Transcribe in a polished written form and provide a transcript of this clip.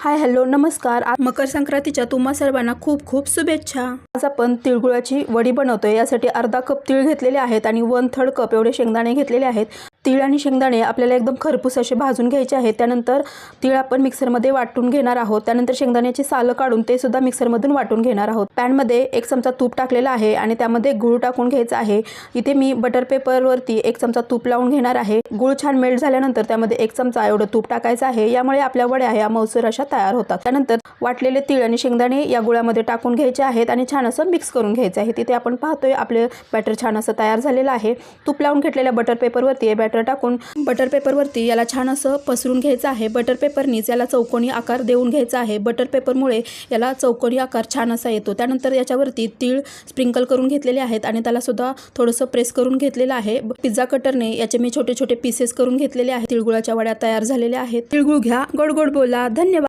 Hi hello नमस्कार। आज मकर संक्रांतीच्या तुम्हा सर्वांना खूप खूप शुभेच्छा। आज आपण तिळगुळाची वडी बनवतोय। यासाठी अर्धा कप तीळ घेतलेले आहेत आणि 1/3 कप एवढे शेंगदाणे घेतलेले आहेत। तीळ आणि शेंगदाणे आपल्याला एकदम खरपूस असे भाजून घ्यायचे आहेत। त्यानंतर तीळ आपण मिक्सरमध्ये वाटून घेणार आहोत। त्यानंतर शेंगदाण्याची सालं काढून ते सुद्धा मिक्सरमधून वाटून घेणार आहोत। पॅन मध्ये 1 चमचा तूप टाकलेला आहे आणि त्यामध्ये गूळ टाकून घ्यायचा आहे। इथे मी बटर पेपर वरती 1 चमचा तूप लावून घेणार आहे। गूळ छान मेल्ट झाल्यानंतर त्यामध्ये 1 चमचा एवढं तूप टाकायचं आहे। यामुळे आपल्या वड्या ह्या मऊसर अशा तयार होतात। त्यानंतर वाटलेले तीळ आणि शेंगदाणे या गुळामध्ये टाकून घ्यायचे आहेत आणि छान असं मिक्स करून घ्यायचं आहे। तिथे आपण पाहतोय आपले बॅटर छान असं तयार झालेलं आहे। तूप लावून घेतलेल्या बटर पेपरवरती हे बॅटर टाकून बटर पेपरवरती याला छान असं पसरून घ्यायचं आहे। बटर पेपरनीच याला चौकोनी आकार देऊन घ्यायचा आहे। बटर पेपरमुळे याला चौकोनी आकार छान असा येतो। त्यानंतर याच्यावरती तीळ स्प्रिंकल करून घेतलेले आहेत आणि त्याला सुद्धा थोडंसं प्रेस करून घेतलेलं आहे। पिझ्झा कटरने याचे मी छोटे छोटे पीसेस करून घेतलेले आहेत। तिळगुळाच्या वड्या तयार झालेल्या आहेत। तिळगुळ घ्या, गोड गोड बोला। धन्यवाद।